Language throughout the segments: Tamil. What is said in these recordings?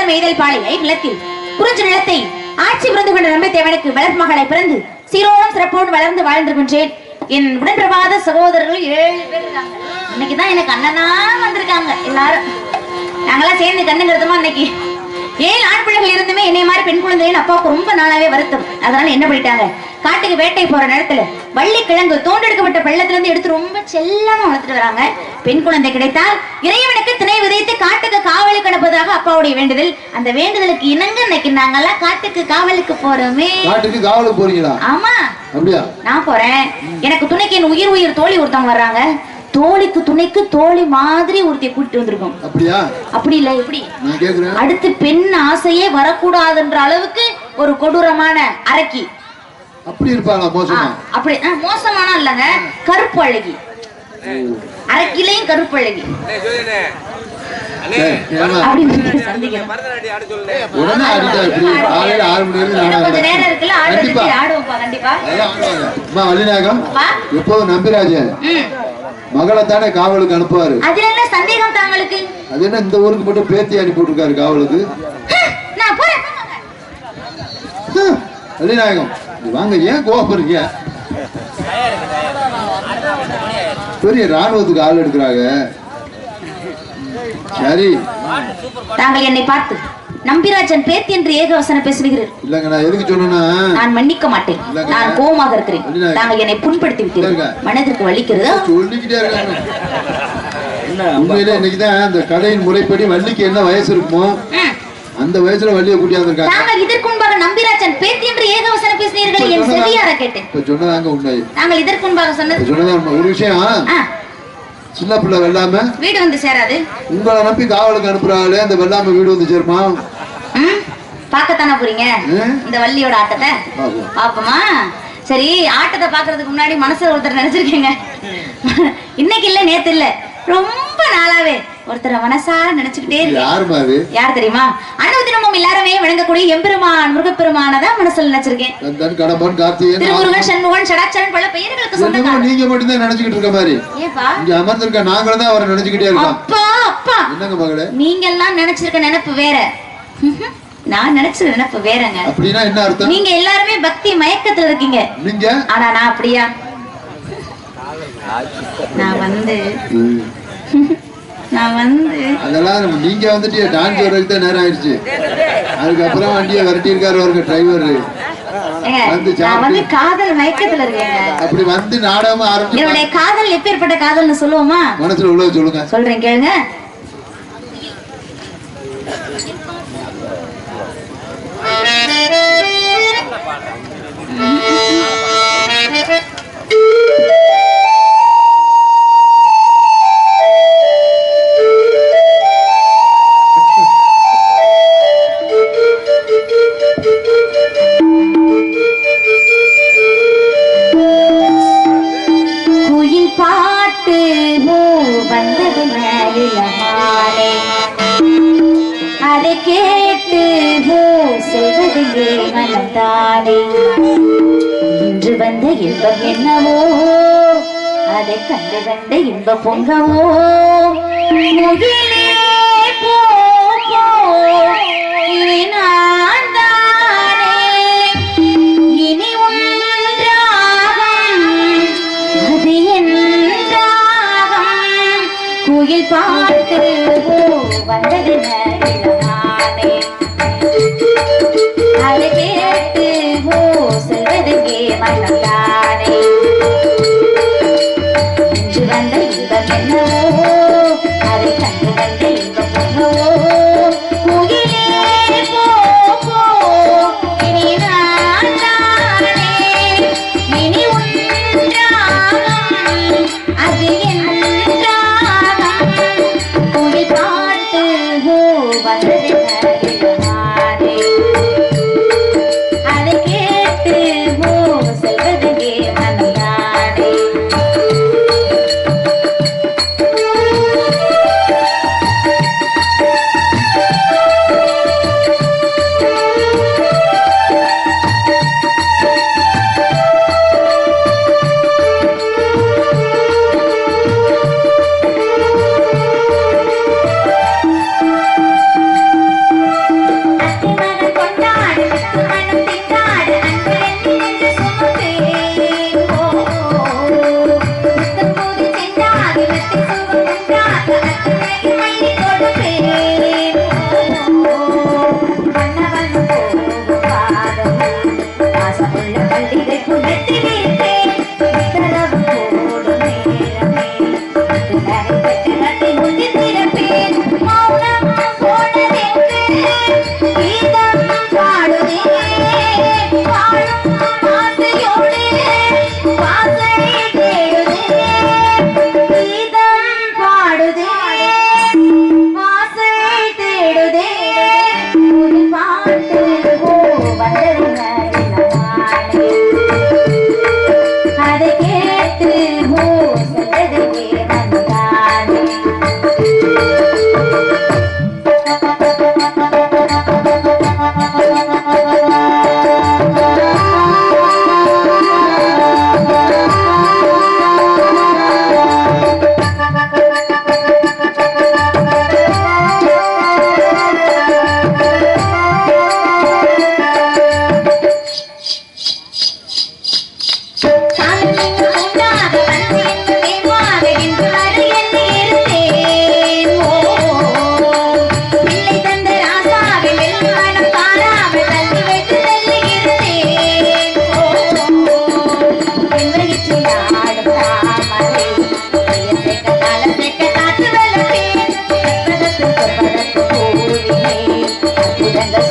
மலர் மெய்தல் பாளையை நிலத்தில் குறிஞ்ச நிலத்தை ஆட்சி புரிந்து கொண்ட நம்பி தேவனுக்கு வளர் மகளை பிறந்து சீரோடும் சிறப்போடு வளர்ந்து வாழ்ந்திருக்கின்றேன். என் உடன்பிரபாத சகோதரர்கள் 7 பேர் இருக்காங்க. இன்னைக்குதான் எனக்கு அண்ணனா வந்திருக்காங்க. எல்லாரும் நாங்கெல்லாம் சேர்ந்து கண்ணுங்கிறதுமா இன்னைக்கு 7 ஆண் பிள்ளைகள் இருந்துமே என்னை மாதிரி பெண் குழந்தைகள் அப்பாவுக்கு ரொம்ப நாளாவே வருத்தம். அதனால என்ன பண்ணிட்டாங்க, காட்டுக்கு வேட்டை போற நேரத்துல வள்ளி கிழங்கு தோண்டெடுக்கப்பட்ட பள்ளத்துல இருந்து எடுத்து ரொம்ப செல்லமா வளர்த்துட்டு வராங்க. பெண் குழந்தை கிடைத்தால் இறைவனுக்கு திணை விதைத்து காட்டுக்கு காவலுக்கு அனுப்புவதாக அப்பாவுடைய வேண்டுதல். அந்த வேண்டுதலுக்கு இணங்க இன்னைக்கு நாங்கெல்லாம் காட்டுக்கு காவலுக்கு போறோமே. காட்டுக்கு காவலுக்கு போறீங்களா? ஆமா, அப்படியா? நான் போறேன். எனக்கு துணைக்கு என் உயிர் தோழி ஒருத்தவங்க வர்றாங்க. தோழிக்கு துணைக்கு தோழி மாதிரி ஒருத்தைய கூட்டிட்டு வந்திருக்கோம். அப்படியா? அப்படி இல்ல, எப்படி நான் கேக்குறேன். அடுத்து பெண் ஆசையே வரக்கூடாதுன்ற அளவுக்கு ஒரு கொடூரமான அரக்கி. அப்படி இருப்பாங்க மோசமா? அப்படி மோசமான இல்லங்க, கருப்பு அழகி. அரக்கிலையும் கருப்பு அழகி. நம்பிராஜன் மகளை தானே காவலுக்கு அனுப்புவாரு. அதுல என்ன சந்தேகம் தாங்களுக்கு? அது என்ன இந்த ஊருக்கு மட்டும் பேத்தி அனுப்பி விட்டுருக்காரு காவலுக்கு? வள்ளிநாயகம் வாங்க, ஏன் கோபப்படுறீங்க? பெரிய ராணுவத்துக்கு ஆள் எடுக்கிறாங்க. சரி, தாங்கள் என்னை பார்த்து நம்பிராஜன் பேத்தி என்று ஏகவசனம் பேசுகிறீர்கள். இல்லங்க, நான் எதுக்கு சொன்னா நான் மன்னிக்க மாட்டேன். நான் கோபமாக இருக்கிறேன். தாங்கள் என்னை புண்படுத்தி விட்டீர்கள். மனதிற்கு வலிக்கிறது. சொல்லிக்கிட்டே இருக்காங்க. உண்மையில இன்னைக்குதான் அந்த கதையின் முறைப்படி வள்ளிக்கு என்ன வயசு இருக்குமோ அந்த வயசுல வள்ளியை கூட்டியாந்துருக்காங்க. தாங்கள் இதற்கு முன்பாக நம்பிராஜன் பேத்தி என்று ஏகவசனம் பேசினீர்கள். என் செவியார கேட்டேன். இப்ப சொன்னதாங்க உண்மை. தாங்கள் இதற்கு முன்பாக சொன்னதான் ஒரு விஷயம். சின்ன பிள்ளை வெள்ளாம வீடு வந்து சேராது. உங்களை நம்பி காவலுக்கு அனுப்புறாங்களே, அந்த வெள்ளாம வீடு வந்து சேருமா? பாக்கத்தானே போறீங்க இந்த வள்ளியோட ஆட்டத்தை? பாப்போமா? சரி, ஆட்டத்தை பாக்குறதுக்கு முன்னாடி மனசுல ஒருத்தர் நினைச்சிருக்கீங்க. இன்னைக்கு இல்ல, நேத்து இல்ல, ரொம்ப நாளாவே ஒருத்தரை மனசா நினைச்சுக்கிட்டே இருக்கு. யார் தெரியுமா? அனுதினமும் எல்லாருமே வணங்கக்கூடிய எம்பெருமான் முருகப்பெருமானதான் மனசுல நினைச்சிருக்கேன். திருமுருகன், சண்முகன், சடாச்சரன் பல பெயர்களுக்கு சொந்தக்காரர். நீங்க மட்டும் தான் நினைச்சுக்கிட்டு இருக்க மாதிரி. ஏப்பா இங்க அமர்ந்திருக்க நாங்களும் தான் அவரை நினைச்சுக்கிட்டே இருக்கோம். அப்பா அப்பா, என்னங்க மகளே, நீங்க எல்லாம் நினைச்சிருக்க நினைப்பு வேற, நான் நினைச்ச நினைப்பு வேறங்க. அப்படின்னா என்ன அர்த்தம்? நீங்க எல்லாருமே பக்தி மயக்கத்துல இருக்கீங்க. நீங்க ஆனா நான் அப்படியா? நான் வந்து அதெல்லாம் நீங்க வந்துட்டு டான்ஸ் வர்றதுக்கு தான் நேரம் ஆயிடுச்சு. அதுக்கப்புறம் வண்டியை விரட்டி இருக்காரு அவருக்கு டிரைவர். காதல் மயக்கத்துல இருக்கேங்க. அப்படி வந்து நாடகமா ஆரம்பிச்சு. என்னுடைய காதல் எப்பேற்பட்ட காதல்னு சொல்லுவோமா? மனசுல உள்ளது சொல்லுங்க. சொல்றேன், கேளுங்க. இன்று வந்த இன்பம் என்னவோ, அதை கண்டு கண்ட இன்ப பொங்கவோ. முகிலே போ இனி நான் தானே, இனி ஒன்றாகும் அது என்றாகும். குயில் பாட்டு வந்தது இளமானே, அதை கேட்டு செல்வதற்கே மனதானே. இன்று வந்த இன்பம் என்னவோ, அதை கண்டு கண்ட இன்பம் பொங்கவோ. முகிலே போ இனி நான் தானே, இனி ஒன்றாகும் அது என்றாகும். குயில் பாட்டு வந்தது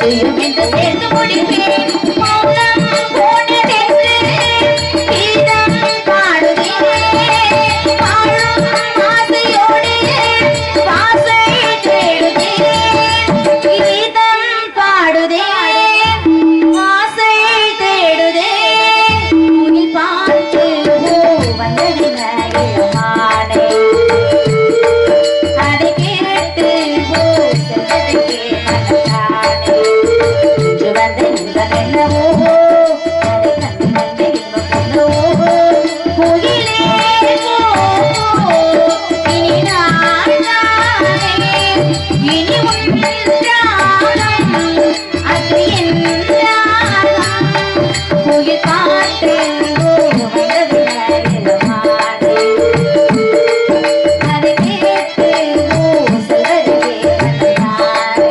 செய்யும் என்று சேர்த்து முடிப்பேன் மௌனம் போனதென்று கீதம் பாடுதே பாடும் ஆசையோடு வாசை தேடுதே கீதம் பாடுதே வாசை தேடுதே உன்னில் பார்த்து வந்தது மானை அதை கேட்டு செல்வதற்கே மனத்தானே இன்று வந்த இன்பம் என்னவோ அதை கண்டு வந்த இன்பம் என்னவோ கோயிலே இனி நான் தானே இனி உன் ராகம் அது என் ராகம் கோயில் பாட்டு வந்தது மானே அதை கேட்டு செல்வதற்கே மனத்தானே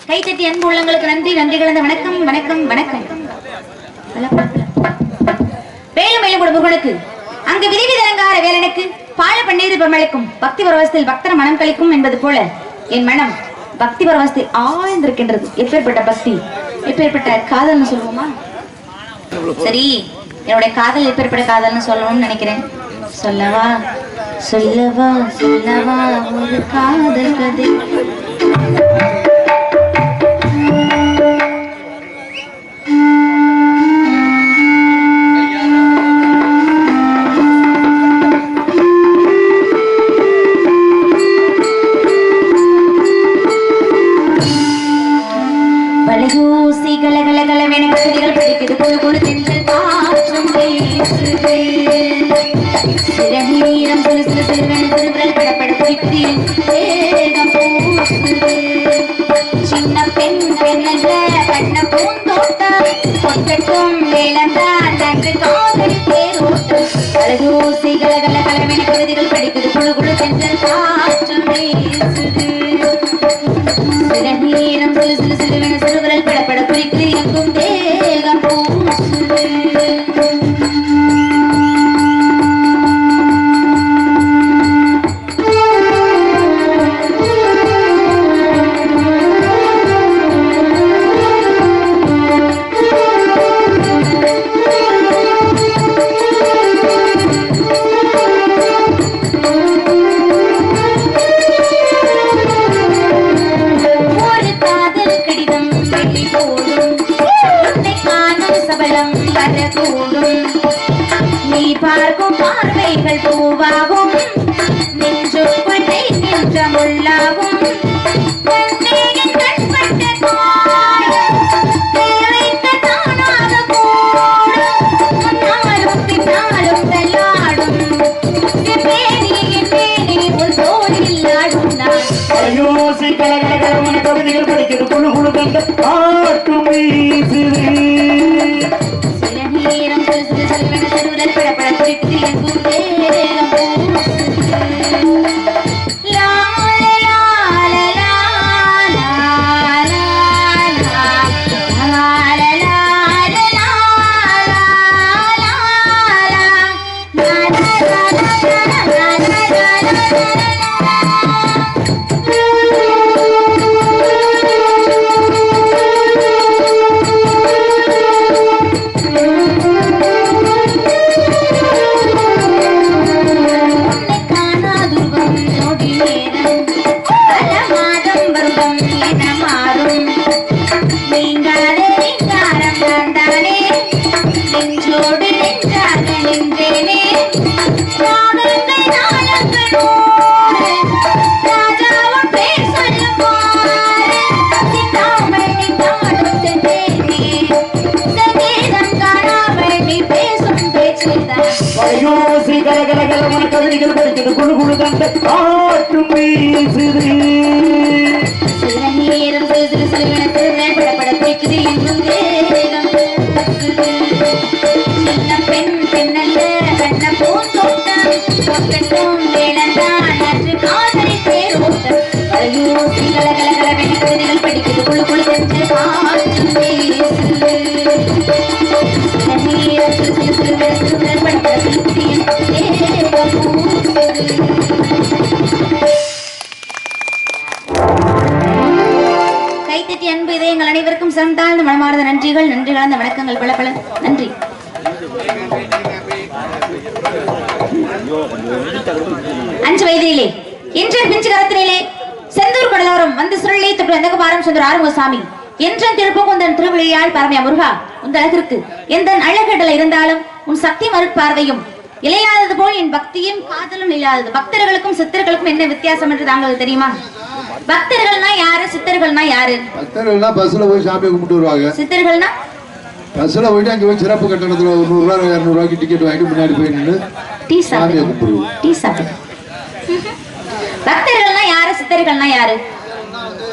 கைத்தட்டி அன்பு உள்ளங்களுக்கு நன்றி நன்றி கலந்த வணக்கம் வணக்கம் வணக்கம் மேலும் மேலும் குடும்பங்களுக்கு அங்கு விதிவிதரங்கார வேலனுக்கு பால பன்னீர் பெருமழைக்கும் பக்தி பரவசத்தில் பக்தர் மனம் கழிக்கும் என்பது போல என் மனம் பக்தி பரவசத்தில் ஆழ்ந்திருக்கின்றது. எப்பேற்பட்ட பக்தி எப்பேற்பட்ட காதல்னு சொல்லுவோமா? சரி, என்னுடைய காதல் எப்பேற்பட்ட காதல்னு சொல்லணும்னு நினைக்கிறேன். சொல்லவா சொல்லவா சொல்லவா ஒரு காதல் கதை. வளையூசி கலகலகலவென கவிதைகள் படிக்குது குழு குழு தென்றல் காற்றும் வீசுது சிறநீரம் சிறு சிறு சிறுவென சிறுவிரல் படப்பட குறித்து வேகம் பூசுது சின்ன பெண் பெண்ணல்ல கண்ண பூந்தோட்டம் கொட்டட்டும் வேளந்தான் நன்று காதல் தேரோட்டம் வளையூசி கலகலகலவென கவிதைகள் படிக்குது குழு குழு தென்றல் காற்றும் வீசுது சிறநீரம் சிறு சிறு சிறுவென சிறுவிரல் படப்பட குறித்து எங்கும் தேகம் பூசுது ஒரு காதல் கடிதம் வெள்ளி போடும் உன்னை காணும் சபலம் வரக்கூடும் நீ பார்க்கும் பார்வைகள் பூவாகும் நெஞ்சுக்குள் நின்ற முள்ளாகும் கண்ணேயின் கண்பட்ட காயம் தேவைக்க தானாக கூடும் முன்னாலும் பின்னாலும் தள்ளாடும் என் மேனி உன் தோளில் ஆடும் நான் யோசி கலகலகலவன கவிதைகள் படிக்கிறது குழு குழு கண்ட ஆட்டும் வீசுது சிறநீரம் சிறு சிறு சிறுவென சிறுவிரல் படப்பட குறித்து எங்கும் தேகம் பூசுது லா லா லா லா லா லா யோசி கலகலகலவன கவிதைகள் படிக்கிறது குழு குழு கண்ட ஆட்டும் வீசுது சிறநீரம் சிறு சிறு சிறுவென சிறுவிரல் படப்பட குறிக்குது எங்கும் தேகம் பூசுது சின்ன பெண் பெண்ணல்ல கண்ண பூந்தோட்டம் கொட்டட்டும் வேளந்தான் நன்று காதலி தேரோட்டம் வளையூசி கலகலகலவென கவிதைகள் படிக்குது குழு குழு தென்றல் காற்றும் வீசுது சிறநீரம் சிறு சிறு சிறுவென சிறுவிரல் படப்பட குறிக்குது எங்கும் தேகம் பூசுது உங்கள் அனைவருக்கும் சிறந்தாழ்ந்த மனமார்ந்த நன்றிகள், நன்றி கலந்த வணக்கங்கள், பல பல நன்றி. அஞ்சு வயதிலே இன்று பிஞ்சு கரத்திலே செந்தூர் கடலோரம் வந்து சுருளை தொட்டு எந்தகுமாரம் செந்தூர் ஆறுமுகசாமி என்றன் திருப்புகுந்தன் திருவிழியால் பரமைய முருகா, உந்த அழகிற்கு எந்த அழகடல இருந்தாலும் உன் சக்தி மறுப்பார்வையும் இளையாதது போல் என் பக்தியும் காதலும் இல்லாதது. பக்தர்களுக்கும் சித்தர்களுக்கும் என்ன வித்தியாசம் என்று தாங்கள் தெரியுமா? பக்தர்கள்னா யாரு, சித்தர்கள்னா யாரு? பக்தர்கள்னா பஸ்ல போய் சாமி கும்பிட்டு வருவாங்க. சித்தர்கள்னா பஸ்ல போயிட்டு அங்க போய் சிறப்பு கட்டணத்துல ஒரு 100 ரூபாய் 200 ரூபாய்க்கு டிக்கெட் வாங்கிட்டு முன்னாடி போய் நின்று டீ சாப்பிடுவோம். டீ சாப்பிடுவோம். பக்தர்கள்னா யாரு, சித்தர்கள்னா யாரு?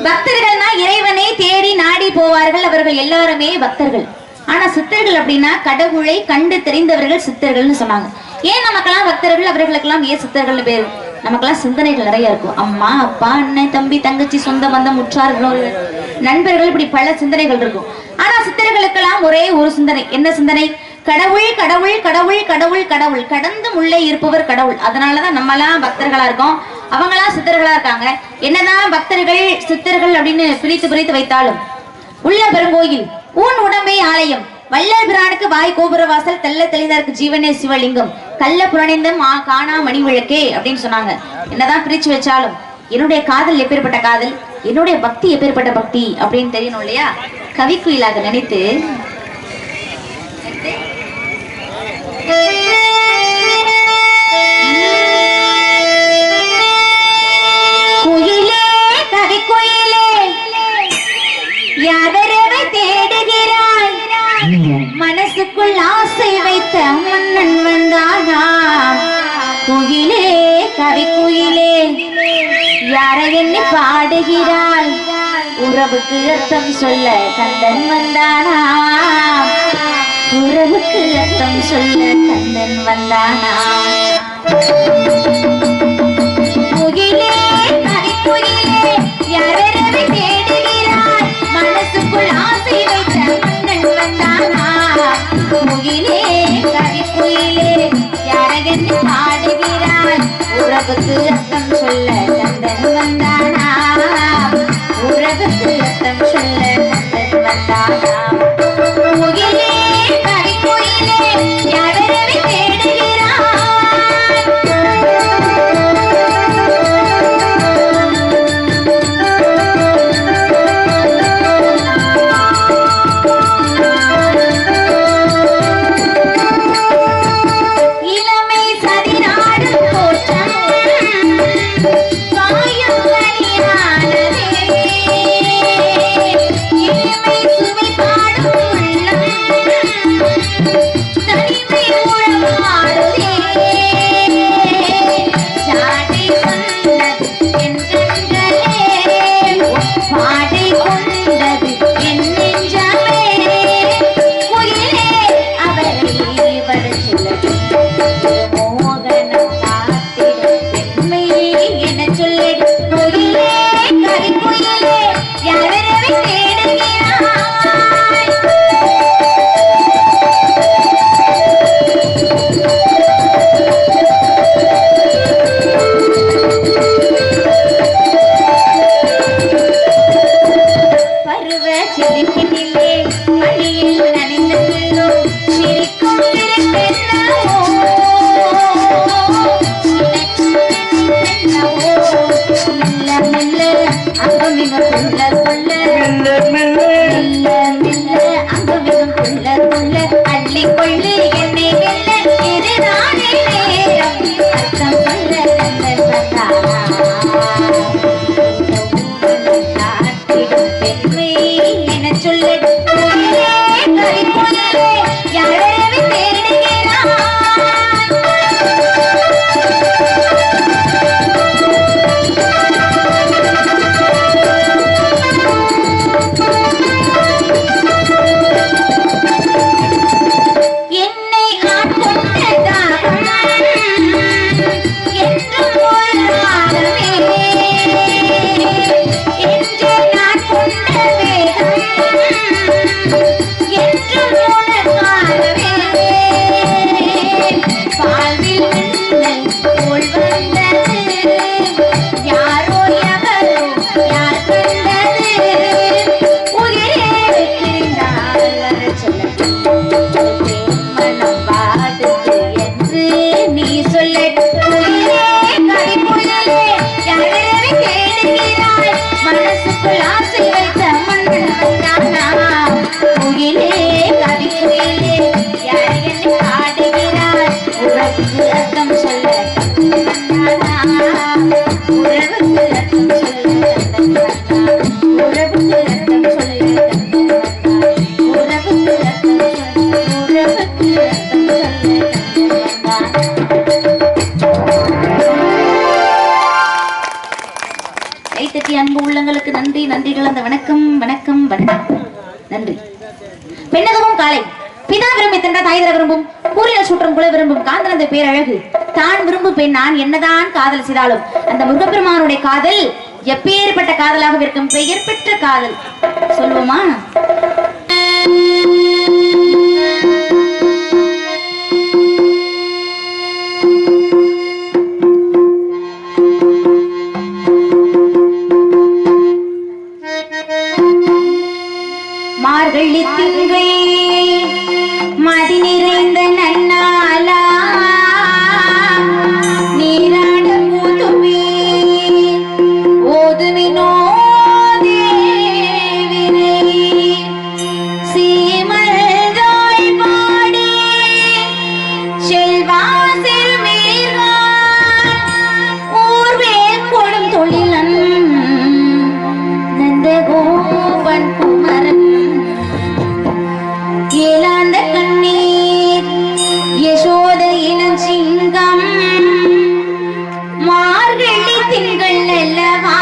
பக்தர்கள்னா இறைவனை தேடி நாடி போவார்கள், அவர்கள் எல்லாருமே பக்தர்கள். ஆனா சித்தர்கள் அப்படின்னா கடவுளை கண்டு தெரிந்தவர்கள் சித்தர்கள்னு சொன்னாங்க. ஏன் நமக்கெல்லாம் பக்தர்கள், அவர்களுக்கெல்லாம் ஏன் சித்தர்கள்னு பேரு? நமக்கெல்லாம் சிந்தனைகள் நிறைய இருக்கும். அம்மா, அப்பா, அண்ணன், தம்பி, தங்கச்சி, சொந்த பந்தம், உற்றார்கள், நண்பர்கள், இப்படி பல சிந்தனைகள் இருக்கும். ஆனா சித்தர்களுக்கெல்லாம் ஒரே ஒரு சிந்தனை. என்ன சிந்தனை? கடவுள் கடவுள் கடவுள் கடவுள் கடவுள், கடந்து உள்ளே இருப்பவர் கடவுள். அதனாலதான் நம்ம எல்லாம் பக்தர்களா இருக்கோம், அவங்களாம் சித்தர்களா இருக்காங்க. என்னதான் பக்தர்கள் சித்தர்கள் அப்படின்னு பிரித்து வைத்தாலும் உள்ள பெருங்கோயில் ஊன் உடம்பை ஆலயம், வள்ளல் பிரானுக்கு வாய் கோபுர வாசல், தெல்ல தெளிந்தாருக்கு ஜீவனே சிவலிங்கம், கள்ள புரணிந்தம் காணா மணி விளக்கே அப்படின்னு சொன்னாங்க. என்னதான் பிரிச்சு வச்சாலும் என்னுடைய காதல் எப்பேற்பட்ட காதல், என்னுடைய பக்தி எப்பேற்பட்ட பக்தி அப்படின்னு தெரியணும் இல்லையா? கவிக்குயிலாக நினைத்து குயிலே, கவிக்குயிலே, யாவரவை தேடுகிறாய், மனசுக்குள் ஆசை வைத்த மன்னன் வந்தானாம். குயிலே, கவிக்குயிலே, யாரை எண்ணி பாடுகிறாய், உறவுக்கு அர்த்தம் சொல்ல கந்தன் வந்தானாம். உறவுக்கு அர்த்தம் சொல்ல கந்தன் வந்தானாம். குயிலே, கவிக்குயிலே, யாவரவை தேடுகிறாய், மனசுக்குள் ஆசை வைத்த மன்னன் வந்தானாம். குயிலே, கவிக்குயிலே, யாரை எண்ணி பாடுகிறாய், உறவுக்கு அர்த்தம் சொல்ல கந்தன் வந்தானாம். உறவுக்கு அர்த்தம் சொல்ல கந்தன் வந்தானாம். குயிலே, கவிக்குயிலே, யாவரவை தேடுகிறாய். இளமை சதிராடும் தோற்றம் காயும் கனியானதே, இனிமை சுவை பாடும் உள்ளம் தனிமை உறவாடுதே. சாடை கொண்டது என் கண்களே, பாடை கொண்டது என் நெஞ்சமே. குயிலே, அவரை வரச் சொல்லடி, மோகனம் காத்திடும் பெண்மை எனச் சொல்லடி. குயிலே, கவிக்குயிலே, யாவரவை தேடுகிறாய். பருவ சிரிப்பினிலே மணியில் நனைந்தோ சிரிக்கும் திருப்பெண்ணவோ, மெல்ல மெல்ல அங்கமிகம் கொள்ள கொள்ள, மெல்ல மெல்ல மெல்ல மெல்ல அங்கமிகம் கொள்ள கொள்ள, அள்ளிக்கொள்ளு என்னை மெல்ல, இதுதானே நேரம், அர்த்தம் சொல்ல கந்தன் வந்தானா. காத்திடும் பெண்மை எனச் சொல்லடி. குயிலே, கவிக்குயிலே, யாவரவை தேடுகிறாய். கைத்தட்டி அன்பு உள்ளங்களுக்கு நன்றி நன்றிகள். அந்த வணக்கம் வணக்கம் வணக்கம் நன்றி. பெண்ணதுவும் காலை பிதா விரும்பி தந்த தாய் தர விரும்பும் கூறிய சுற்றம் குல விரும்பும் காந்தனந்த பேரழகு தான் விரும்பும் பெண் நான் என்னதான் காதல் செய்தாலும் அந்த முருகப்பெருமானுடைய காதல் எப்பேற்பட்ட காதலாக இருக்கும், பெயர் பெற்ற காதல். சொல்லுவோமா? மார்கழி திங்கள் மதி நிறைந்த நன்னாளா நீராட பூதுவே ஓதுவினோ தேவிரே சீமல்தாய் பாடி செல்வாசில் மீறான் ஊர்வே கொடும் தொழிலன் நந்த கோபன் குமரன் ஏலாந்த கண்ணீர் யசோத இளம் சிங்கம் மார்கழி திங்கள் அல்லவா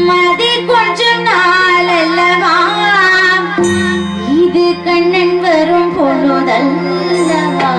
மதி கொஞ்சம் நாள் அல்லவா இது கண்ணன் வரும் பொழுதல்லவா.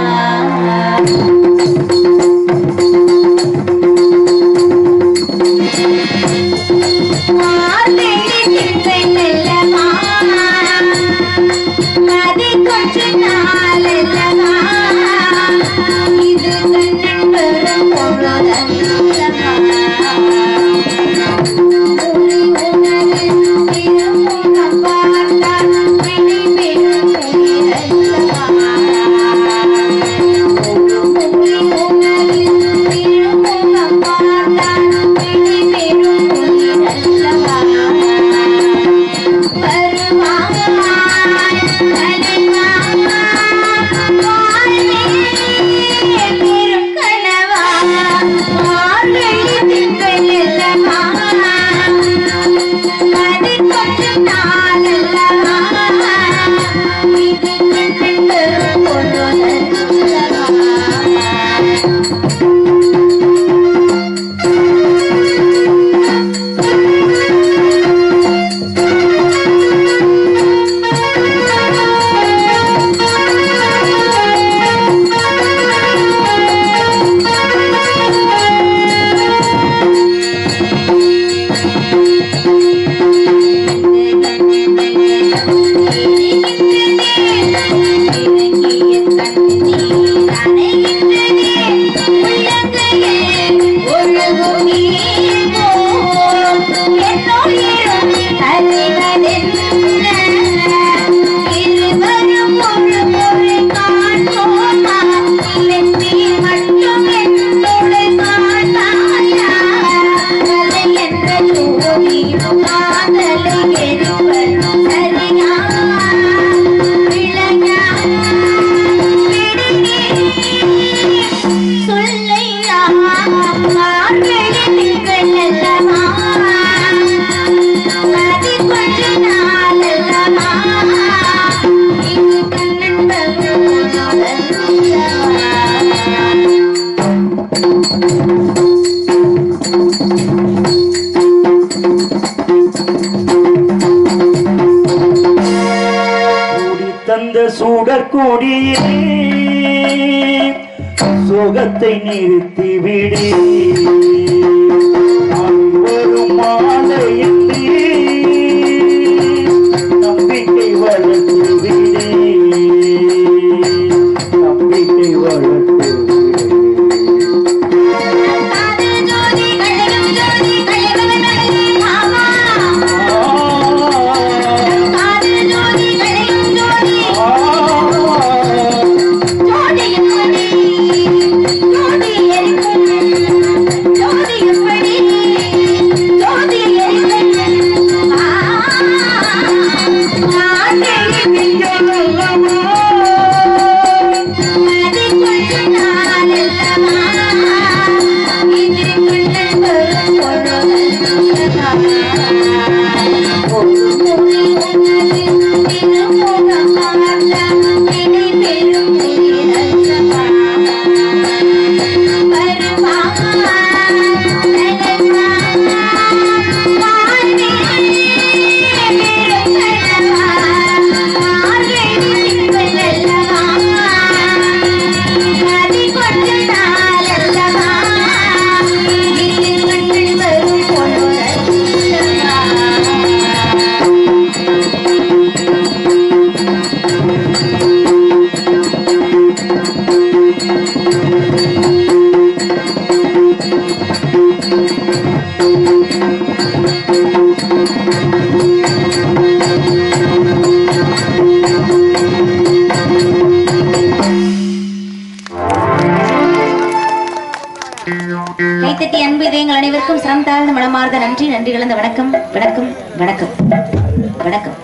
தந்த சூடற்கொடியே சோகத்தை நிறுத்திவிடு வரும் மாலையின்றி நம்பிக்கை வளர்த்துவிடு நம்பிக்கை வளர்த்து ஜோதி கைத்தட்டி அன்பு இதயங்கள் அனைவருக்கும் சிரம் தாழ்ந்த மனமார்ந்த நன்றி நன்றி கலந்த வணக்கம் வணக்கம் வணக்கம் வணக்கம்.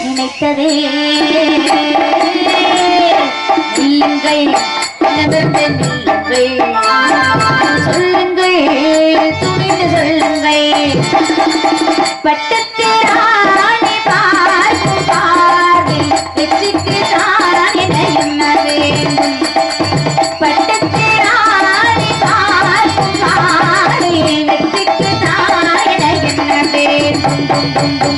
நினைத்ததே இல்லங்கள் நிமிர்ந்து நில்லுங்கள் சொல்லுங்கள் துணிந்து சொல்லுங்கள் பட்டத்து ராணி பார்க்கும் பார்வை வெற்றிக்கு தான் என என்ன வேண்டும் பட்டத்து ராணி பார்க்கும் பார்வை வெற்றிக்கு தான் என என்ன வேண்டும்